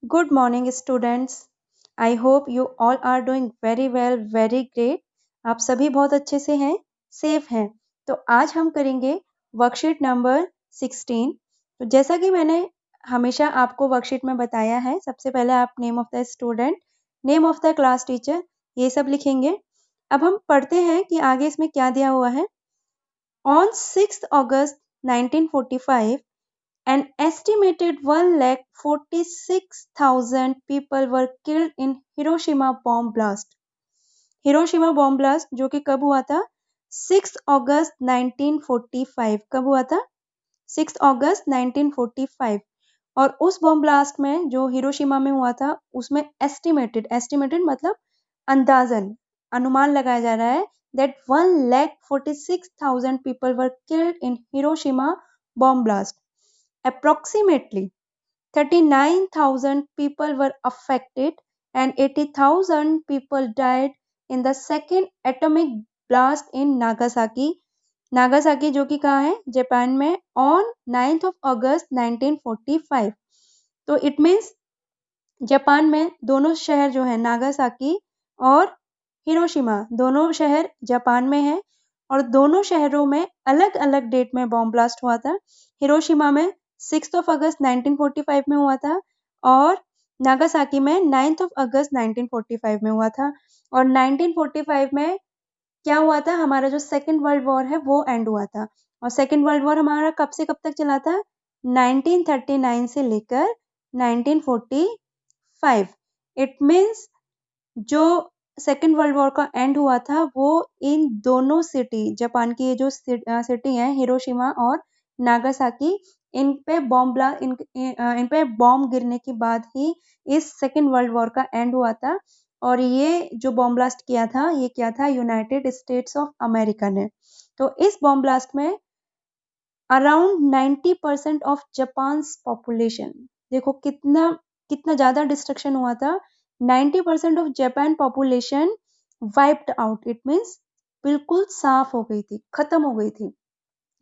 Good morning, students. I hope you all are doing very well, very great. आप सभी बहुत अच्छे से हैं, सेफ हैं। तो आज हम करेंगे वर्कशीट नंबर 16। तो जैसा कि मैंने हमेशा आपको वर्कशीट में बताया है, सबसे पहले आप name of the student, name of the class teacher, ये सब लिखेंगे। अब हम पढ़ते हैं कि आगे इसमें क्या दिया हुआ है। On 6th August 1945, an estimated 1,46,000 people were killed in Hiroshima bomb blast. Hiroshima bomb blast जो कि कब हुआ था? 6 अगस्त 1945। कब हुआ था? 6 अगस्त 1945। और उस बॉम्ब ब्लास्ट में जो हिरोशिमा में हुआ था उसमें एस्टिमेटेड मतलब अंदाजन अनुमान लगाया जा रहा है that 1,46,000 people were killed in Hiroshima bomb blast. Approximately 39,000 people were affected and 80,000 people died in the second atomic blast in Nagasaki. Nagasaki जो कि कहाँ है? जापान में on 9th of August 1945. तो इट मीन्स जापान में दोनों शहर जो है नागासाकी और हिरोशिमा दोनों शहर जापान में है और दोनों शहरों में अलग अलग डेट में बॉम्ब ब्लास्ट हुआ था। हिरोशिमा में 6th of August 1945 में हुआ था और नागासाकी में 9th of August 1945 में हुआ था। और 1945 में क्या हुआ था? हमारा जो सेकेंड वर्ल्ड वॉर है वो एंड हुआ था। और सेकेंड वर्ल्ड वॉर हमारा कब से कब तक चला था? 1939 से लेकर 1945। इट मीन्स जो सेकेंड वर्ल्ड वॉर का एंड हुआ था वो इन दोनों सिटी, जापान की ये जो सिटी है हिरोशिमा और नागासाकी, इन पे बॉम्ब गिरने के बाद ही इस सेकेंड वर्ल्ड वॉर का एंड हुआ था। और ये जो बॉम्ब ब्लास्ट किया था ये क्या था? यूनाइटेड स्टेट्स ऑफ अमेरिका ने। तो इस बॉम्ब ब्लास्ट में अराउंड 90% ऑफ जापान पॉपुलेशन, देखो कितना कितना ज्यादा डिस्ट्रक्शन हुआ था। 90% of Japan population wiped out. It means बिल्कुल साफ हो गई थी, खत्म हो गई थी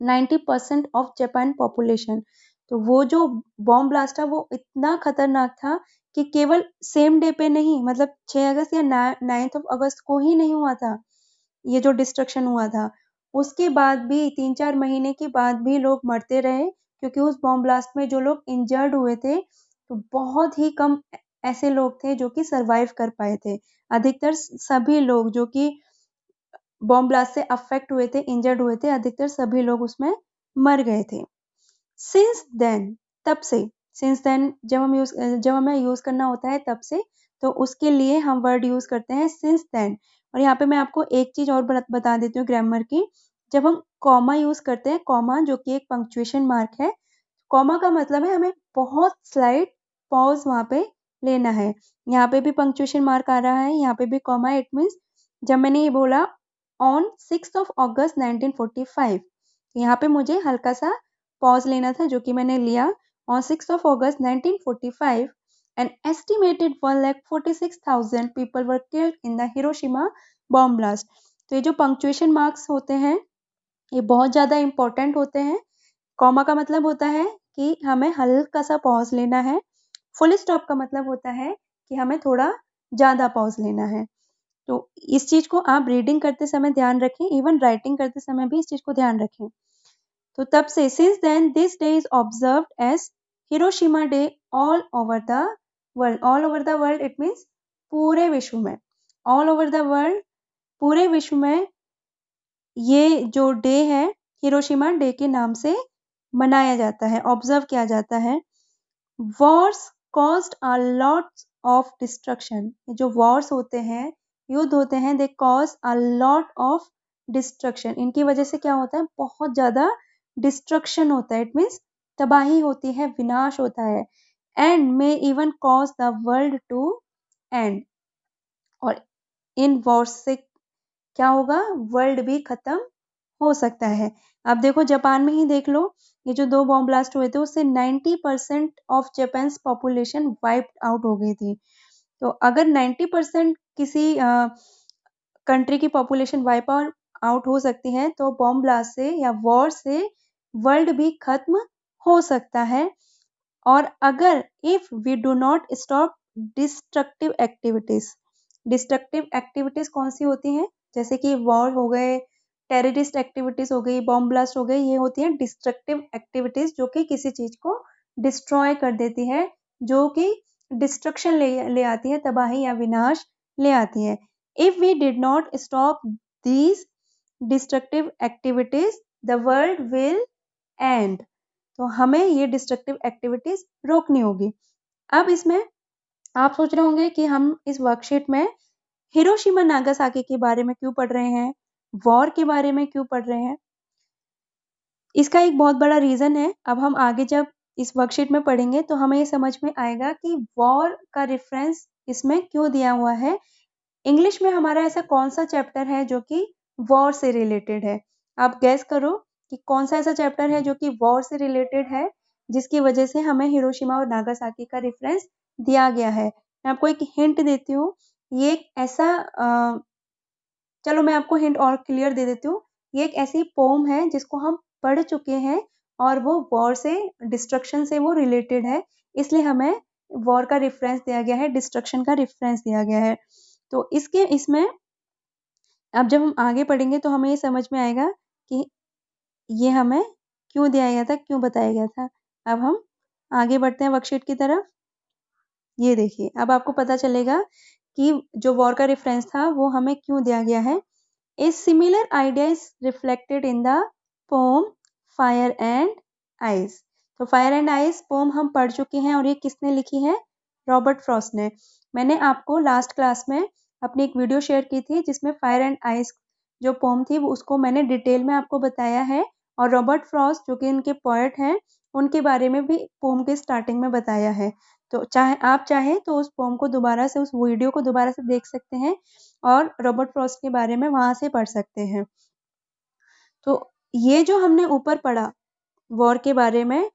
90% ऑफ जापान पॉपुलेशन। तो वो जो बॉम्ब ब्लास्ट था वो इतना खतरनाक था कि केवल सेम डे पे नहीं, मतलब 6 अगस्त या 9th ऑफ अगस्त को ही नहीं हुआ था ये जो डिस्ट्रक्शन हुआ था, उसके बाद भी 3-4 महीने के बाद भी लोग मरते रहे क्योंकि उस बॉम्ब ब्लास्ट में जो लोग इंजर्ड हुए थे तो बहुत ही कम ऐसे लोग थे जो कि सरवाइव कर पाए थे। अधिकतर सभी लोग जो कि बॉम्ब ब्लास्ट से अफेक्ट हुए थे, इंजर्ड हुए थे, अधिकतर सभी लोग उसमें मर गए थे। सिंस देन, तब से, सिंस देन जब हमें यूज करना होता है तब से, तो उसके लिए हम वर्ड यूज करते हैं सिंस देन। और यहाँ पे मैं आपको एक चीज और बता देती हूँ ग्रामर की। जब हम कॉमा यूज करते हैं, कॉमा जो कि एक पंक्चुएशन मार्क है, कॉमा का मतलब है हमें बहुत स्लाइड पॉज वहां पे लेना है। यहाँ पे भी पंक्चुएशन मार्क आ रहा है, यहाँ पे भी कॉमा। इट मीन्स जब मैंने ये बोला ऑन 6th of August 1945, यहाँ पे मुझे हल्का सा पॉज लेना था जो कि मैंने लिया। On 6th of August 1945, an estimated 1,46,000 people were killed in the Hiroshima bomb blast. तो ये जो पंक्चुएशन मार्क्स होते हैं ये बहुत ज़्यादा इम्पोर्टेंट होते हैं। कॉमा का मतलब होता है कि हमें हल्का सा पॉज लेना है। फुल स्टॉप का मतलब होता है कि हमें थोड़ा ज़्यादा पॉज लेना है। तो इस चीज को आप रीडिंग करते समय ध्यान रखें, इवन राइटिंग करते समय भी इस चीज को ध्यान रखें। तो तब से since then this day is observed as Hiroshima day all over the world. All over the world it means पूरे विश्व में। ऑल ओवर द वर्ल्ड, पूरे विश्व में ये जो डे है हिरोशिमा डे के नाम से मनाया जाता है, ऑब्जर्व किया जाता है। Wars caused a lot of destruction. जो वॉर्स होते हैं, युद्ध होते हैं, they cause a lot of destruction. इनकी वजह से क्या होता है? बहुत ज्यादा डिस्ट्रक्शन होता है। इट मीन्स तबाही होती है, विनाश होता है। And may even cause the world to end. और इन वॉर्स से क्या होगा? वर्ल्ड भी खत्म हो सकता है। अब देखो जापान में ही देख लो, ये जो 2 बॉम्ब ब्लास्ट हुए थे उससे 90% of Japan population wiped out हो गई थी। तो अगर 90% किसी कंट्री की पॉपुलेशन वाइप आउट हो सकती है तो बॉम्ब ब्लास्ट से या वॉर से वर्ल्ड भी खत्म हो सकता है। और अगर if we do not stop destructive activities कौन सी होती हैं, जैसे कि वॉर हो गए, टेररिस्ट एक्टिविटीज हो गई, बॉम्ब ब्लास्ट हो गई, ये होती हैं डिस्ट्रक्टिव एक्टिविटीज जो कि किसी चीज को डिस्ट्रॉय कर देती है, जो कि डिस्ट्रक्शन ले आती है, तबाही या विनाश ले आती है। If we did not stop these destructive activities the world will end. तो हमें ये डिस्ट्रक्टिव एक्टिविटीज रोकनी होगी। अब इसमें आप सोच रहे होंगे कि हम इस वर्कशीट में हिरोशिमा नागासाकी के बारे में क्यों पढ़ रहे हैं, वॉर के बारे में क्यों पढ़ रहे हैं। इसका एक बहुत बड़ा रीजन है। अब हम आगे जब इस वर्कशीट में पढ़ेंगे तो हमें ये समझ में आएगा कि वॉर का रेफरेंस इसमें क्यों दिया हुआ है। इंग्लिश में हमारा ऐसा कौन सा चैप्टर है जो कि वॉर से रिलेटेड है। आप गैस करो कि कौन सा ऐसा चैप्टर है जो कि वॉर से रिलेटेड है, जिसकी वजह से हमें हिरोशिमा और नागासाकी का रेफरेंस दिया गया है। मैं आपको एक हिंट देती हूँ। ये एक ऐसा चलो मैं आपको हिंट और क्लियर दे देती हूँ। ये एक ऐसी पोम है जिसको हम पढ़ चुके हैं और वो वॉर से, डिस्ट्रक्शन से वो रिलेटेड है, इसलिए हमें वॉर का रेफरेंस दिया गया है, डिस्ट्रक्शन का रेफरेंस दिया गया है। तो इसमें अब जब हम आगे पढ़ेंगे तो हमें ये समझ में आएगा कि ये हमें क्यों दिया गया था, क्यों बताया गया था। अब हम आगे बढ़ते हैं वर्कशीट की तरफ। ये देखिए, अब आपको पता चलेगा कि जो वॉर का रेफरेंस था वो हमें क्यों दिया गया है। A similar idea is reflected in the poem Fire and Ice। तो Fire and Ice पोम हम पढ़ चुके हैं और ये किसने लिखी है, रॉबर्ट फ्रॉस्ट ने। मैंने आपको लास्ट क्लास में अपनी एक वीडियो शेयर की थी जिसमें फायर एंड आइस जो पोम थी वो उसको मैंने डिटेल में आपको बताया है, और रॉबर्ट फ्रॉस्ट जो कि इनके पोएट हैं उनके बारे में भी पोम के स्टार्टिंग में बताया है। तो चाहे तो उस पोम को दोबारा से, उस वीडियो को दोबारा से देख सकते हैं और रॉबर्ट फ्रॉस्ट के बारे में वहां से पढ़ सकते हैं। तो ये जो हमने ऊपर पढ़ा वॉर के बारे में,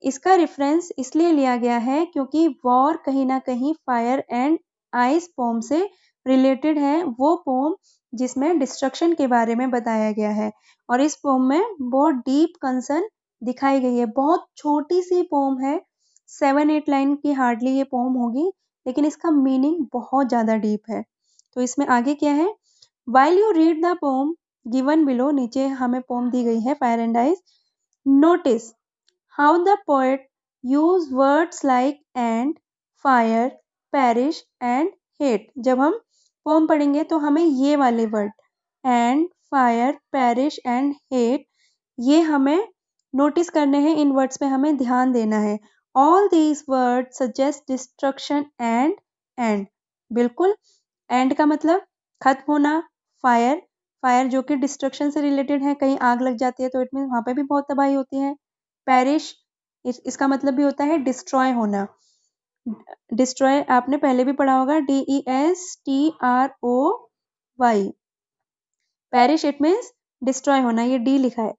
इसका रेफरेंस इसलिए लिया गया है क्योंकि वॉर कहीं ना कहीं फायर एंड आइस पोम से रिलेटेड है। वो पोम जिसमें डिस्ट्रक्शन के बारे में बताया गया है, और इस पोम में बहुत डीप कंसर्न दिखाई गई है। बहुत छोटी सी पोम है, 7-8 लाइन की हार्डली ये पोम होगी, लेकिन इसका मीनिंग बहुत ज्यादा डीप है। तो इसमें आगे क्या है, while you read the pome given below, नीचे हमें पोम दी गई है fire and ice, notice how the poet use words like and, fire, perish and hate। जब हम पोम पढ़ेंगे तो हमें ये वाले word and, fire, perish and hate ये हमें नोटिस करने हैं, इन वर्ड्स पे हमें ध्यान देना है। all these words suggest destruction and end। बिल्कुल, end का मतलब खत्म होना, फायर जो कि डिस्ट्रक्शन से रिलेटेड है, कहीं आग लग जाती है तो इट मीन वहां पे भी बहुत तबाही होती है। पेरिश इसका मतलब भी होता है डिस्ट्रॉय होना। डिस्ट्रॉय आपने पहले भी पढ़ा होगा, DESTROY। Perish it means destroy होना, ये डी लिखा है।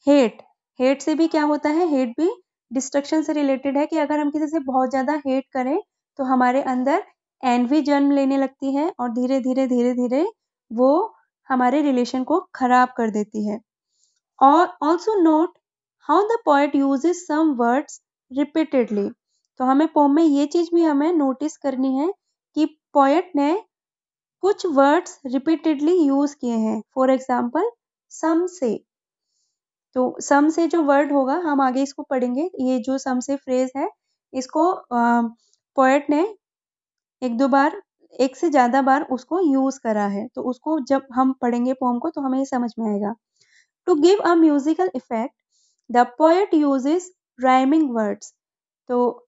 हेट से भी क्या होता है, हेट भी डिस्ट्रक्शन से रिलेटेड है कि अगर हम किसी से बहुत ज्यादा हेट करें तो हमारे अंदर एनवी जन्म लेने लगती है और धीरे धीरे धीरे धीरे वो हमारे रिलेशन को खराब कर देती है। और also note how the poet uses some words repeatedly. तो हमें पोम में ये चीज भी हमें नोटिस करनी है कि पोएट ने कुछ वर्ड्स रिपीटेडली यूज किए हैं। फॉर एग्जाम्पल सम से, तो सम से जो वर्ड होगा हम आगे इसको पढ़ेंगे, ये जो सम से फ्रेज है इसको पोएट ने एक से ज्यादा बार उसको यूज करा है। तो उसको जब हम पढ़ेंगे पोम को तो हमें ये समझ में आएगा। To give a musical effect the poet uses rhyming words. तो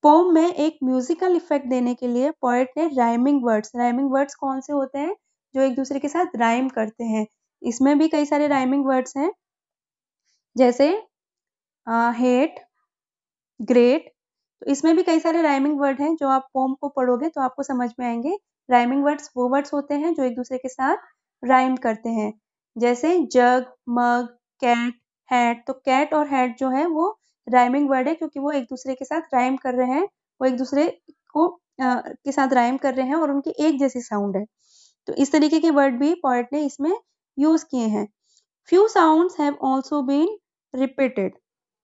पोम में एक म्यूजिकल इफेक्ट देने के लिए पोएट ने राइमिंग वर्ड्स कौन से होते हैं, जो एक दूसरे के साथ राइम करते हैं। इसमें भी कई सारे राइमिंग वर्ड्स हैं, जैसे हेट, ग्रेट। तो इसमें भी कई सारे राइमिंग वर्ड हैं, जो आप पोम को पढ़ोगे तो आपको समझ में आएंगे। राइमिंग वर्ड्स वो वर्ड्स होते हैं जो एक दूसरे के साथ राइम करते हैं, जैसे जग, मग, कैट, हैट। तो कैट और हैट जो है वो राइमिंग वर्ड है क्योंकि वो एक दूसरे के साथ राइम कर रहे हैं, वो एक दूसरे को के साथ राइम कर रहे हैं और उनकी एक जैसी साउंड है। तो इस तरीके के वर्ड भी पोएट ने इसमें यूज किए हैं। Few sounds have also been repeated.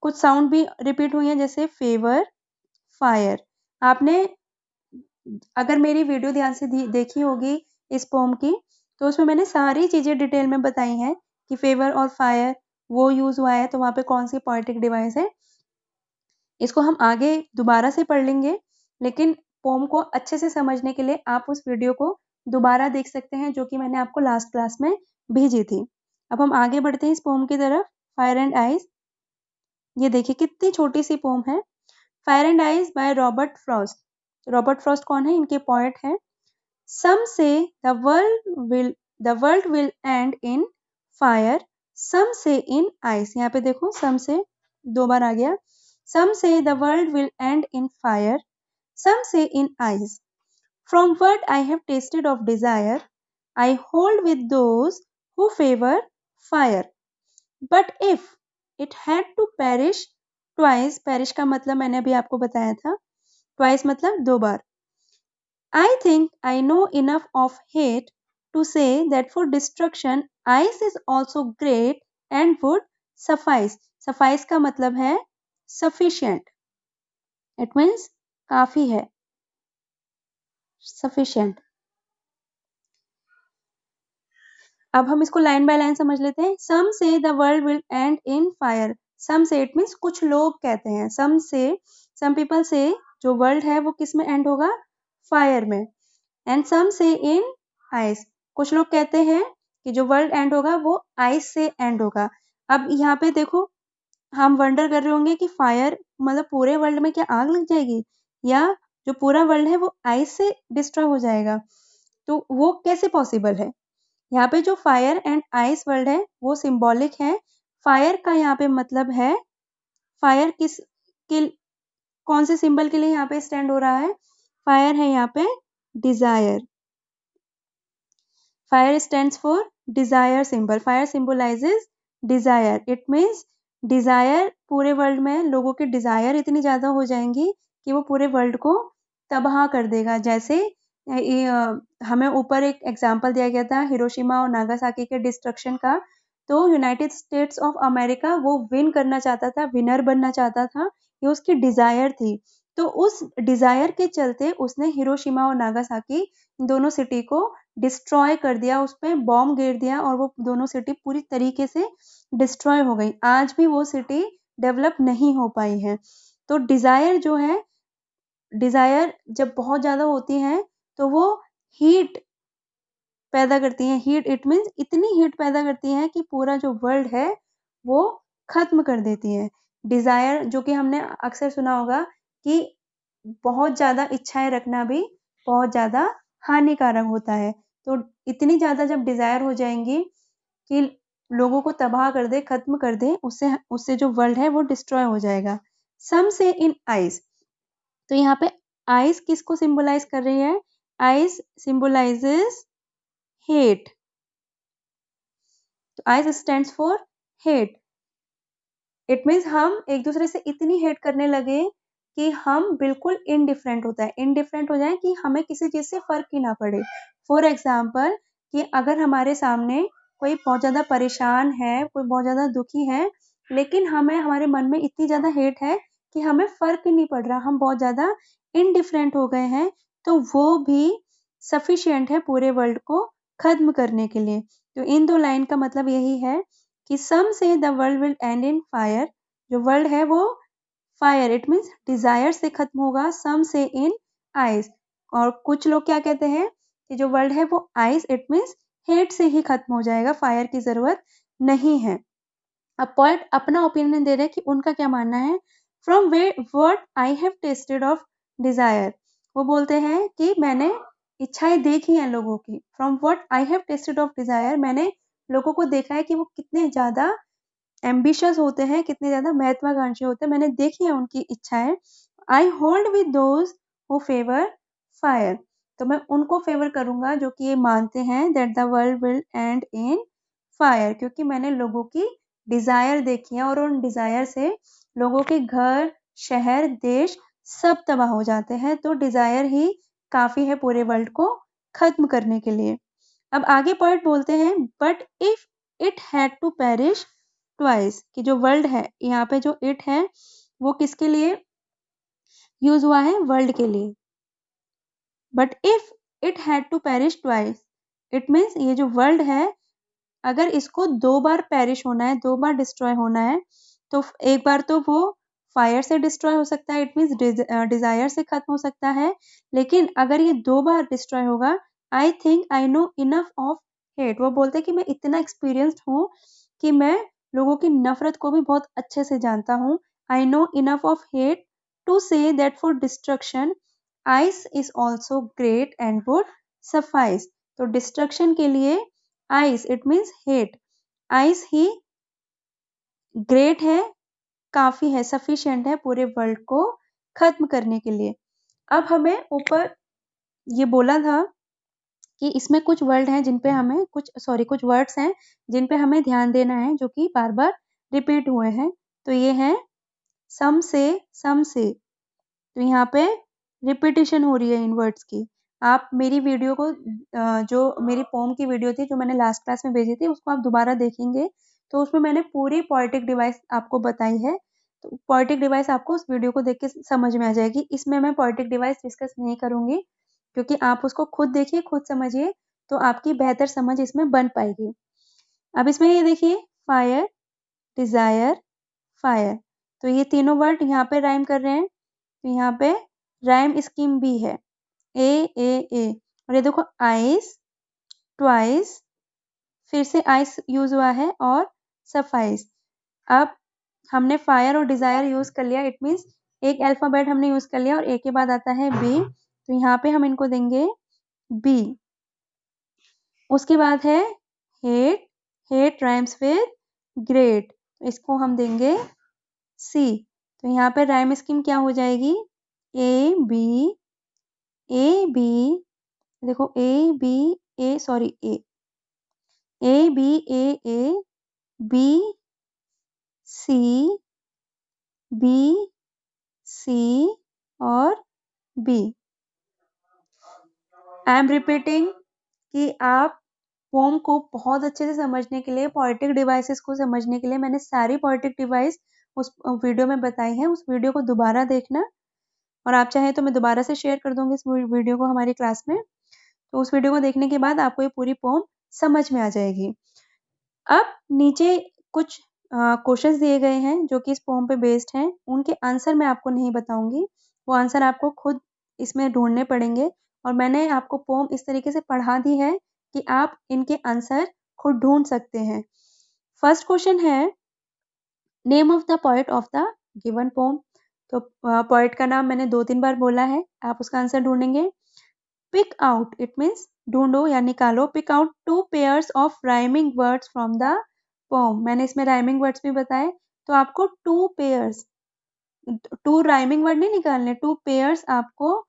कुछ साउंड भी रिपीट हुई हैं जैसे फेवर, फायर। आपने अगर मेरी वीडियो ध्यान से देखी होगी इस पोम की, तो उसमें मैंने सारी चीज़ें डिटेल में बताई हैं कि फेवर और फायर वो यूज़ हुआ है तो वहाँ पे कौन सी पोएटिक डिवाइस है। इसको हम आगे दोबारा से पढ़ लेंगे, लेकिन पोम को अच्छे से समझने के लिए आप उस वीडियो को दोबारा देख सकते हैं जो कि मैंने आपको लास्ट क्लास में भेजी थी। अब हम आगे बढ़ते हैं इस पोम की तरफ। फायर एंड आइस, ये देखिए कितनी छोटी सी पोम है। Fire and ice by Robert Frost. Robert Frost कौन है? इनके पोएट हैं। Some say the world will end in fire. Some say in ice. यहाँ पे देखो some say 2 बार आ गया। Some say the world will end in fire. Some say in ice. From what I have tasted of desire, I hold with those who favor fire. But if it had to perish twice, perish का मतलब मैंने अभी आपको बताया था, twice मतलब 2 बार। I think I know enough of hate to say that for destruction, ice is also great and would suffice. Suffice का मतलब है sufficient. It means काफी है, sufficient. अब हम इसको लाइन बाय लाइन समझ लेते हैं। Some say the world will end in fire. Some say it means कुछ लोग कहते हैं। Some people say जो वर्ल्ड है वो किस में एंड होगा? फायर में। एंड सम से इन आइस, कुछ लोग कहते हैं कि जो वर्ल्ड एंड होगा वो आइस से एंड होगा। अब यहाँ पे देखो, हम वंडर कर रहे होंगे कि फायर मतलब पूरे वर्ल्ड में क्या आग लग जाएगी, या जो पूरा वर्ल्ड है वो आइस से डिस्ट्रॉय हो जाएगा, तो वो कैसे पॉसिबल है? यहाँ पे जो फायर एंड आइस वर्ल्ड है वो सिंबॉलिक है। फायर का यहाँ पे मतलब है, फायर कौन से सिंबल के लिए यहाँ पे स्टैंड हो रहा है? फायर है यहाँ पे Dzire. Fire stands for desire symbol. Fire symbolizes desire. It means desire, पूरे वर्ल्ड में लोगों की डिजायर इतनी ज्यादा हो जाएंगी कि वो पूरे वर्ल्ड को तबाह कर देगा। जैसे हमें ऊपर एक एग्जाम्पल दिया गया था हिरोशिमा और नागासाकी के डिस्ट्रक्शन का, तो यूनाइटेड स्टेट्स ऑफ अमेरिका वो विन करना चाहता था, विनर बनना चाहता था, ये उसकी डिजायर थी। तो उस डिजायर के चलते उसने हिरोशिमा और नागासाकी दोनों सिटी को डिस्ट्रॉय कर दिया, उस पर बॉम्ब गिर दिया और वो दोनों सिटी पूरी तरीके से डिस्ट्रॉय हो गई। आज भी वो सिटी डेवलप नहीं हो पाई है। तो डिजायर जो है, डिजायर जब बहुत ज्यादा होती है तो वो हीट पैदा करती है। हीट इट मीन्स इतनी हीट पैदा करती है कि पूरा जो वर्ल्ड है वो खत्म कर देती है। डिजायर जो कि हमने अक्सर सुना होगा कि बहुत ज्यादा इच्छाएं रखना भी बहुत ज्यादा हानिकारक होता है। तो इतनी ज्यादा जब डिजायर हो जाएंगी कि लोगों को तबाह कर दे, खत्म कर दे, उससे जो वर्ल्ड है वो डिस्ट्रॉय हो जाएगा। सम से इन आइस, तो यहाँ पे आइस किसको सिंबलाइज कर रही है? Ice symbolises hate. तो ice stands for hate. It means हम एक दूसरे से इतनी हेट करने लगे कि हम बिल्कुल इनडिफरेंट हो जाए कि हमें किसी चीज से फर्क ही ना पड़े। फॉर एग्जाम्पल कि अगर हमारे सामने कोई बहुत ज्यादा परेशान है, कोई बहुत ज्यादा दुखी है, लेकिन हमें हमारे मन में इतनी ज्यादा हेट है कि हमें फर्क ही नहीं पड़ रहा, हम बहुत ज्यादा इनडिफरेंट हो गए हैं, तो वो भी सफिशिएंट है पूरे वर्ल्ड को खत्म करने के लिए। तो इन दो लाइन का मतलब यही है कि सम से the world will and in fire, जो वर्ल्ड है वो फायर इट मीन्स डिजायर से खत्म होगा। सम से इन आइस, और कुछ लोग क्या कहते हैं कि जो वर्ल्ड है वो आइस इट मीन्स हेट से ही खत्म हो जाएगा, फायर की जरूरत नहीं है। अब पॉइंट अपना ओपिनियन दे रहे हैं कि उनका क्या मानना है। From what I have tested of desire, वो बोलते हैं कि मैंने इच्छाएं देखी हैं लोगों की। From what I have tested of desire, मैंने लोगों को देखा है कि वो कितने ज्यादा एम्बिशियस होते हैं, कितने ज्यादा महत्वाकांक्षी होते हैं, मैंने देखी है उनकी इच्छाएं। I hold with those who favour fire, तो मैं उनको फेवर करूंगा जो कि ये मानते हैं that the world will and in fire, क्योंकि मैंने लोगों की डिजायर देखी है और उन डिजायर से लोगों के घर, शहर, देश सब तबाह हो जाते हैं। तो डिजायर ही काफी है पूरे वर्ल्ड को खत्म करने के लिए। अब आगे पॉइंट बोलते हैं, but if it had to perish twice कि जो वर्ल्ड है, यहाँ पे जो इट है वो किसके लिए यूज हुआ है? वर्ल्ड के लिए। But if it had to perish twice, it means ये जो वर्ल्ड है अगर इसको 2 बार पेरिश होना है, 2 बार डिस्ट्रॉय होना है, तो एक बार तो वो फायर से डिस्ट्रॉय हो सकता है, इट मीन्स डिजायर से खत्म हो सकता है, लेकिन अगर ये 2 बार डिस्ट्रॉय होगा, I think I know enough of hate, वो बोलते हैं कि मैं इतना एक्सपीरियंस्ड हूँ कि मैं लोगों की नफरत को भी बहुत अच्छे से जानता हूँ। I know enough of hate to say that for destruction ice is also great and would suffice. तो डिस्ट्रक्शन के लिए ice it means hate, ice ही ग्रेट है, काफी है, सफिशिएंट है पूरे वर्ल्ड को खत्म करने के लिए। अब हमें ऊपर ये बोला था कि इसमें कुछ वर्ड हैं जिन पे हमें कुछ वर्ड्स हैं जिन पे हमें ध्यान देना है, जो कि बार बार रिपीट हुए हैं। तो ये है सम से, तो यहाँ पे रिपीटिशन हो रही है इन वर्ड्स की। आप मेरी वीडियो को जो मेरी पोम की वीडियो थी जो मैंने लास्ट क्लास में भेजी थी उसको आप दोबारा देखेंगे तो उसमें मैंने पूरी पोएटिक डिवाइस आपको बताई है। तो पोएटिक डिवाइस आपको उस वीडियो को देख के समझ में आ जाएगी। इसमें मैं पोएटिक डिवाइस डिस्कस नहीं करूंगी क्योंकि आप उसको खुद देखिए, खुद समझिए, तो आपकी बेहतर समझ इसमें बन पाएगी। अब इसमें ये देखिए फायर, डिजायर, फायर, तो ये तीनों वर्ड यहाँ पे राइम कर रहे हैं। तो यहाँ पे राइम स्कीम भी है ए। और ये देखो आइस, ट्वाइस, फिर से आइस यूज हुआ है और सफाइस। अब हमने फायर और डिजायर यूज कर लिया, इट मीन्स एक अल्फाबेट हमने यूज कर लिया और ए के बाद आता है बी, तो यहाँ पे हम इनको देंगे बी। उसके बाद है hate, hate rhymes with great, इसको हम देंगे सी। तो यहाँ पे राइम स्कीम क्या हो जाएगी? ए बी, देखो A B A, sorry A B C, B C और बी। आई एम रिपीटिंग कि आप पोम को बहुत अच्छे से समझने के लिए, पोएटिक डिवाइसेस को समझने के लिए मैंने सारी पोएटिक डिवाइस उस वीडियो में बताई है। उस वीडियो को दोबारा देखना, और आप चाहें तो मैं दोबारा से शेयर कर दूंगी इस वीडियो को हमारी क्लास में। तो उस वीडियो को देखने के बाद आपको ये पूरी पोम समझ में आ जाएगी। अब नीचे कुछ क्वेश्चंस दिए गए हैं जो कि इस पोम पे बेस्ड हैं, उनके आंसर मैं आपको नहीं बताऊंगी, वो आंसर आपको खुद इसमें ढूंढने पड़ेंगे। और मैंने आपको पोम इस तरीके से पढ़ा दी है कि आप इनके आंसर खुद ढूंढ सकते हैं। फर्स्ट क्वेश्चन है name of the poet of the given poem. तो पोएट का नाम मैंने 2-3 बार बोला है, आप उसका आंसर ढूंढेंगे। पिक आउट इट मीन्स ढूंढो या निकालो, pick out 2 pairs of rhyming words from the poem, मैंने इसमें राइमिंग वर्ड्स भी बताए। तो आपको 2 पेयर्स, 2 राइमिंग वर्ड नहीं निकालने, 2 पेयर्स आपको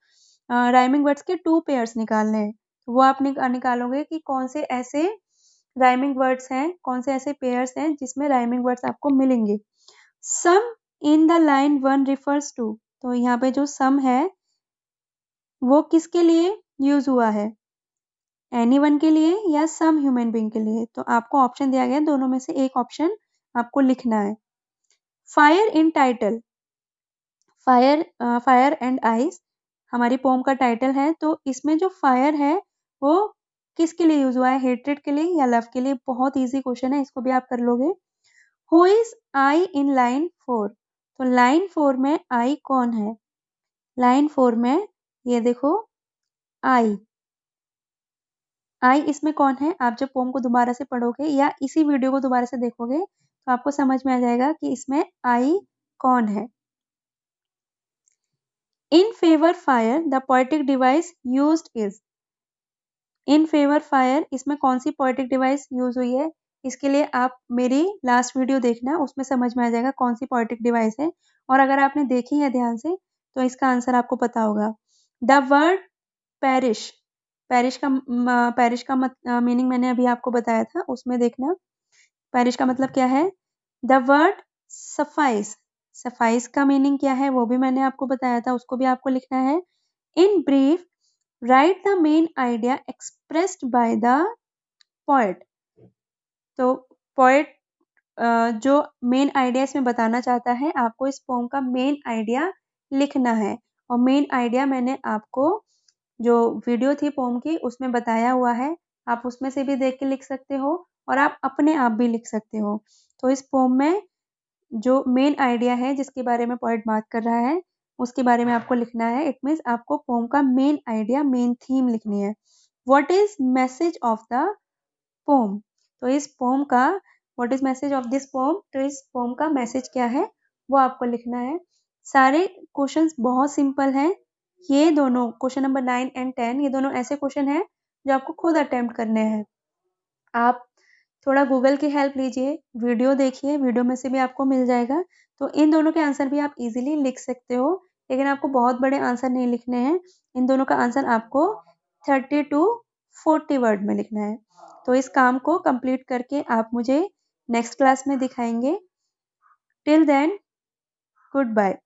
राइमिंग वर्ड्स के 2 पेयर्स निकालने हैं। वो आप निकालोगे कि कौन से ऐसे राइमिंग वर्ड्स हैं, कौन से ऐसे पेयर्स हैं जिसमें राइमिंग वर्ड्स आपको मिलेंगे। Some in the line 1 refers to, तो यहाँ पे जो सम है वो किसके लिए यूज हुआ है? एनीवन के लिए या सम ह्यूमन बीइंग के लिए? तो आपको ऑप्शन दिया गया है, दोनों में से एक ऑप्शन आपको लिखना है। Fire in title, fire and ice हमारी पोम का टाइटल है, तो इसमें जो फायर है वो किसके लिए यूज हुआ है? हेट्रेड के लिए या लव के लिए? बहुत इजी क्वेश्चन है, इसको भी आप कर लोगे। Who is I in line 4, तो लाइन 4 में आई कौन है? लाइन 4 में ये देखो आई इसमें कौन है? आप जब पोम को दोबारा से पढ़ोगे या इसी वीडियो को दोबारा से देखोगे तो आपको समझ में आ जाएगा कि इसमें आई कौन है। In favour fire the poetic device used is, in favour fire इसमें कौन सी पोएटिक डिवाइस यूज हुई है? इसके लिए आप मेरी लास्ट वीडियो देखना, उसमें समझ में आ जाएगा कौन सी पोएटिक डिवाइस है। और अगर आपने देखी है ध्यान से तो इसका आंसर आपको पता होगा। द वर्ड पेरिश, पेरिश का मीनिंग मैंने अभी आपको बताया था, उसमें देखना पेरिश का मतलब क्या है। द वर्ड सफाइस, सफाइस का मीनिंग क्या है वो भी मैंने आपको बताया था, उसको भी आपको लिखना है। In brief right the main idea expressed by the poet, तो पोएट जो मेन आइडिया इसमें बताना चाहता है, आपको इस पोम का मेन आइडिया लिखना है। और मेन आइडिया मैंने आपको जो वीडियो थी पोम की उसमें बताया हुआ है, आप उसमें से भी देख के लिख सकते हो और आप अपने आप भी लिख सकते हो। तो इस पोम में जो मेन आइडिया है जिसके बारे में पोएट बात कर रहा है उसके बारे में आपको लिखना है। इट मीन्स आपको पोम का मेन आइडिया, मेन थीम लिखनी है। What is message of the pome? तो इस पोम का what is message of this pome, तो इस पोम का मैसेज क्या है वो आपको लिखना है। सारे क्वेश्चंस बहुत सिंपल हैं। ये दोनों क्वेश्चन नंबर 9 एंड 10 ये दोनों ऐसे क्वेश्चन हैं जो आपको खुद अटेम्प्ट करने हैं। आप थोड़ा गूगल की हेल्प लीजिए, वीडियो देखिए, वीडियो में से भी आपको मिल जाएगा। तो इन दोनों के आंसर भी आप इजीली लिख सकते हो, लेकिन आपको बहुत बड़े आंसर नहीं लिखने हैं। इन दोनों का आंसर आपको 30 टू 40 वर्ड में लिखना है। तो इस काम को कंप्लीट करके आप मुझे नेक्स्ट क्लास में दिखाएंगे। Till then, good bye.